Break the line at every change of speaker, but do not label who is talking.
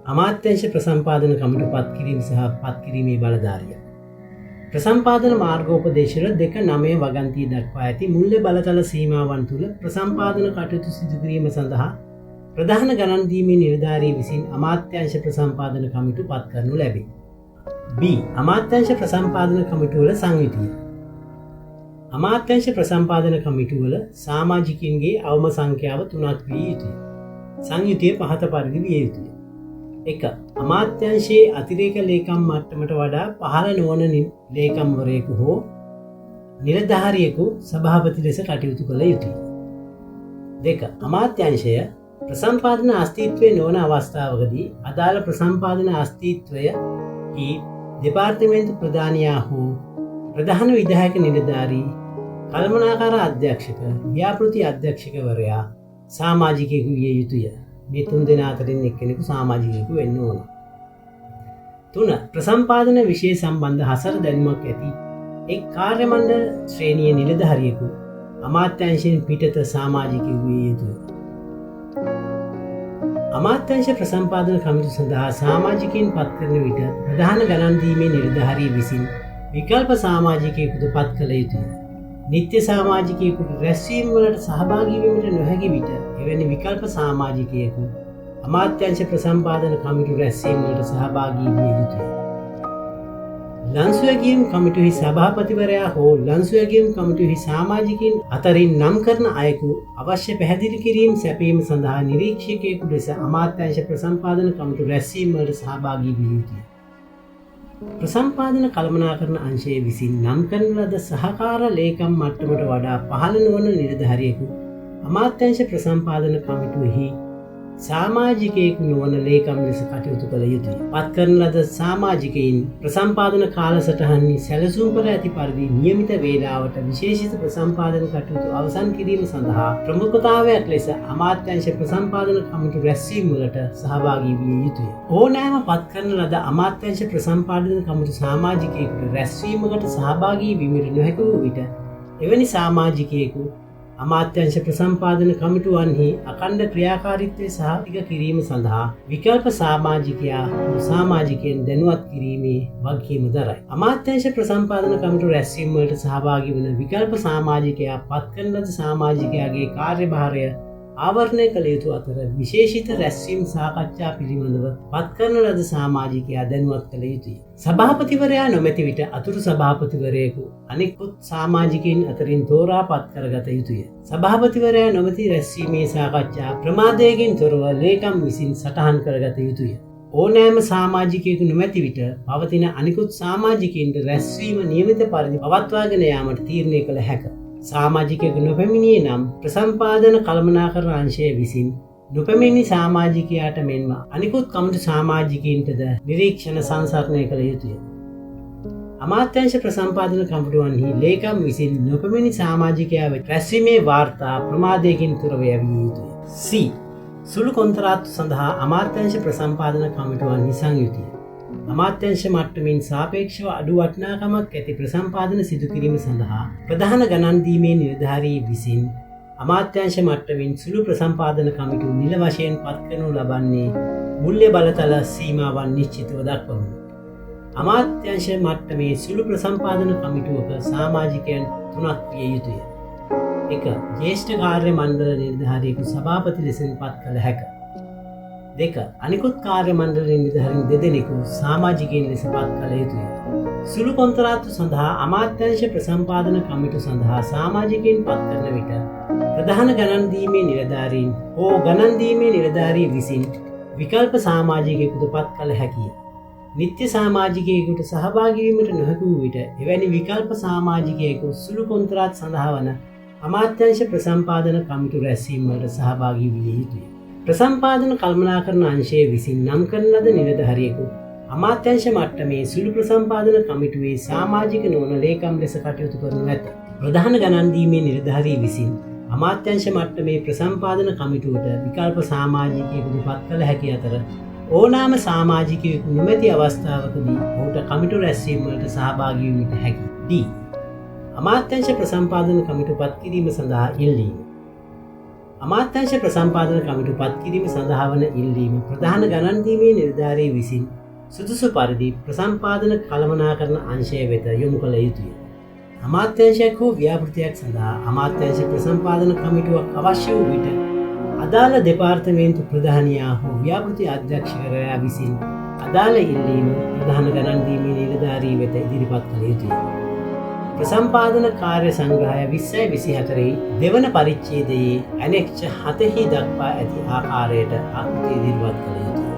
අමාත්‍යංශ ප්‍රසම්පාදන කමිටු පත්කිරීම සහ පත්කිරීමේ බලධාරිය. ප්‍රසම්පාදන මාර්ගෝපදේශවල 2.9 වගන්තිය දක්වා ඇති මුල්‍ය බලතල සීමාවන් තුළ ප්‍රසම්පාදන කටයුතු සිදු කිරීම සඳහා ප්‍රධාන ගණන් දීමේ නිලධාරී විසින් අමාත්‍යංශ ප්‍රසම්පාදන කමිටු පත් කරනු ලැබේ. B. අමාත්‍යංශ ප්‍රසම්පාදන කමිටුවල සංයුතිය. අමාත්‍යංශ ප්‍රසම්පාදන කමිටුවල සමාජිකයන්ගේ අවම සංඛ්‍යාව 3ක් විය යුතුය. සංයුතිය පහත පරිදි විය යුතුය. 1. අමාත්‍යංශයේ අතිරේක ලේකම් මට්ටමට වඩා පහළ නොවන ලේකම්වරයෙකු හෝ නිලධාරියෙකු සභාපති ලෙස කටයුතු කළ යුතුය. 2. අමාත්‍යංශය ප්‍රසම්පාදන අස්තිත්වය නොවන අවස්ථාවකදී අදාළ ප්‍රසම්පාදන අස්තිත්වය දෙපාර්තමේන්තු ප්‍රධානියා හෝ ප්‍රධාන විධායක නිලධාරී කළමනාකාර අධ්‍යක්ෂක ව්‍යාපෘති අධ්‍යක්ෂකවරයා සමාජිකයෙකු විය යුතුය. මේ 3 දෙනා අතරින් එක්කෙනෙකු සමාජිකයෙකු වෙන්න ඕන. 3. ප්‍රසම්පාදන විෂය සම්බන්ධ හසර දැනුමක් ඇති එක් කාර්ය මණ්ඩල ශ්‍රේණියේ නිලධාරියෙකු අමාත්‍යංශයෙන් පිටත සමාජිකයෙකු විය යුතුය. අමාත්‍යංශ ප්‍රසම්පාදන කමිටු සඳහා සමාජිකයන් පත් කරන විට ප්‍රධාන ගණන් දීමේ නිලධාරී විසින් විකල්ප සමාජිකයෙකුට පත් කළ යුතුය. නිත්‍ය සමාජිකයෙකුට රැස්වීම් වලට සහභාගී වීමට නොහැකි විට එවැනි විකල්ප සමාජිකයෙකු අමාත්‍යංශ ප්‍රසම්පාදන කමිටු රැස්වීම් වලට සහභාගී විය යුතුය. ලන්සු ඇගයීම් කමිටුහි සභාපතිවරයා හෝ ලන්සු ඇගයීම් කමිටුහි සමාජිකයින් අතරින් නම් කරන අයෙකු අවශ්‍ය පැහැදිලි කිරීම සැපීම සඳහා නිරීක්ෂකයෙකු ලෙස අමාත්‍යංශ ප්‍රසම්පාදන කමිටු රැස්වීම් වලට සහභාගී විය යුතුය. ප්‍රසම්පාදන කළමනාකරණ අංශයේ විසින් නම් කරන ලද සහකාර ලේකම් මට්ටමට වඩා පහළ නොවන නිලධාරියෙකු අමාත්‍යංශ ප්‍රසම්පාදන කමිටුවෙහි සමාජිකයෙකු නොවන ලේකම් ලෙස කටයුතු කළ යුතුය. පත් කරන ලද සමාජිකයින් ප්‍රසම්පාදන කාලසටහන්හි සැලසුම් කර ඇති පරිදි නියමිත වේලාවට විශේෂිත ප්‍රසම්පාදන කටයුතු අවසන් කිරීම සඳහා ප්‍රමුඛතාවයක් ලෙස අමාත්‍යංශ ප්‍රසම්පාදන කමිටු රැස්වීම් වලට සහභාගී විය යුතුය. ඕනෑම පත් කරන ලද අමාත්‍යංශ ප්‍රසම්පාදන කමිටු සමාජිකයෙකුට රැස්වීමකට සහභාගී වීමට නොහැකි වූ විට එවැනි සමාජිකයෙකු අමාත්‍යංශ ප්‍රසම්පාදන කමිටුවන්හි අඛණ්ඩ ක්‍රියාකාරීත්වය සහතික කිරීම සඳහා විකල්ප සමාජිකයා සමාජිකයන් දැනුවත් කිරීමේ වගකීම දරයි. අමාත්‍යංශ ප්‍රසම්පාදන කමිටු රැස්වීම් වලට සහභාගී වන විකල්ප සමාජිකයා පත් කරන ලද සමාජිකයාගේ කාර්යභාරය ආවරණය කළ යුතු අතර විශේෂිත රැස්වීම් සාකච්ඡා පිළිබඳව පත් කරන ලද සමාජිකයා දැනුවත් කළ යුතුය. සභාපතිවරයා නොමැති විට අතුරු සභාපතිවරයෙකු අනෙකුත් සමාජිකයින් අතරින් තෝරා පත් කරගත යුතුය. සභාපතිවරයා නොමැති රැස්වීමේ සාකච්ඡා ප්‍රමාදයකින් තොරව ලේකම් විසින් සටහන් කරගත යුතුය. ඕනෑම සමාජිකයෙකු නොමැති විට පවතින අනෙකුත් සමාජිකයින්ට රැස්වීම නියමිත පරිදි පවත්වාගෙන යාමට තීරණය කළ හැක. සමාජිකයෙකු නොපැමිණියේ නම් ප්‍රසම්පාදන කළමනාකරණ අංශය විසින් නොපැමිණි සමාජිකයාට මෙන්ම අනිකුත් කමිටු සමාජිකයින්ටද නිරීක්ෂණ සංසරණය කළ යුතුය. අමාත්‍යංශ ප්‍රසම්පාදන කමිටුවන්හි ලේකම් විසින් නොපැමිණි සමාජිකයා වෙත රැස්වීමේ වාර්තා ප්‍රමාදයකින් තොරව යැවිය යුතුය. C. සුළු කොන්ත්‍රාත්තු සඳහා අමාත්‍යංශ ප්‍රසම්පාදන කමිටුවන්හි සංයුතිය. අමාත්‍යංශ මට්ටමින් සාපේක්ෂව අඩු වටිනාකමක් ඇති ප්‍රසම්පාදන සිදු කිරීම සඳහා ප්‍රධාන ගණන් දීමේ නිලධාරී විසින් අමාත්‍යංශ මට්ටමින් සුළු ප්‍රසම්පාදන කමිටු නිල වශයෙන් පත් කරනු ලබන්නේ මුල්‍ය බලතල සීමාවන් නිශ්චිතව දක්වමින්. අමාත්‍යංශ මට්ටමේ සුළු ප්‍රසම්පාදන කමිටුවක සමාජිකයන් 3ක් විය යුතුය. 1. ජ්‍යෙෂ්ඨ කාර්ය මණ්ඩල නිලධාරියෙකු සභාපති ලෙසින් පත් කළ හැක. 2. අනිකුත් කාර්ය මණ්ඩල නිලධාරීන් 2 දෙනෙකු සමාජිකයන් ලෙස පත් කළ යුතුය. සුළු කොන්ත්‍රාත්තු සඳහා අමාත්‍යංශ ප්‍රසම්පාදන කමිටු සඳහා සමාජිකයන් පත් කරන විට ප්‍රධාන ගණන් දීමේ නිලධාරීන් හෝ ගණන් දීමේ නිලධාරී විසින් විකල්ප සමාජිකයෙකුට පත් කළ හැකිය. නිත්‍ය සමාජිකයෙකුට සහභාගී වීමට නොහැකි වූ විට එවැනි විකල්ප සමාජිකයෙකු සුළු කොන්ත්‍රාත් සඳහා වන අමාත්‍යංශ ප්‍රසම්පාදන කමිටු රැස්වීම් වලට සහභාගී විය යුතුය. ප්‍රසම්පාදන කළමනාකරණ අංශයේ විසින් නම් කරන ලද නිලධාරියෙකු අමාත්‍යංශ මට්ටමේ සුළු ප්‍රසම්පාදන කමිටුවේ සමාජික නොවන ලේකම් ලෙස කටයුතු කරනු ඇත. ප්‍රධාන ගණන් දීමේ නිලධාරී විසින් අමාත්‍යංශ මට්ටමේ ප්‍රසම්පාදන කමිටුවට විකල්ප සමාජිකයෙකුට පත් කළ හැකි අතර ඕනෑම සමාජිකයෙකු නොමැති අවස්ථාවකදී ඔහුට කමිටු රැස්වීම් වලට සහභාගී වීමට හැකියි. D. අමාත්‍යංශ ප්‍රසම්පාදන කමිටු පත් කිරීම සඳහා ඉල්ලීම. අමාත්‍යංශ ප්‍රසම්පාදන කමිටු පත් කිරීම සඳහා වන ඉල්ලීම ප්‍රධාන ගණන්දීමේ නිලධාරී විසින් සුදුසු පරිදි ප්‍රසම්පාදන කළමනාකරන අංශය වෙත යොමු කළ යුතුය. අමාත්‍යංශයක් හෝ ව්‍යාපෘතියක් සඳහා අමාත්‍යංශ ප්‍රසම්පාදන කමිටුවක් අවශ්‍ය වූ විට අදාළ දෙපාර්තමේන්තු ප්‍රධානියා හෝ ව්‍යාපෘති අධ්‍යක්ෂකවරයා විසින් අදාළ ඉල්ලීම ප්‍රධාන ගණන්දීමේ නිලධාරී වෙත ඉදිරිපත් කළ යුතුය. ප්‍රසම්පාදන කාර්ය සංග්‍රහය 2024 දෙවන පරිච්ඡේදයේ ඇනෙක්චර් 7 දක්වා ඇති ආකාරයට ආකෘති ඉදිරිපත් කළ යුතුය.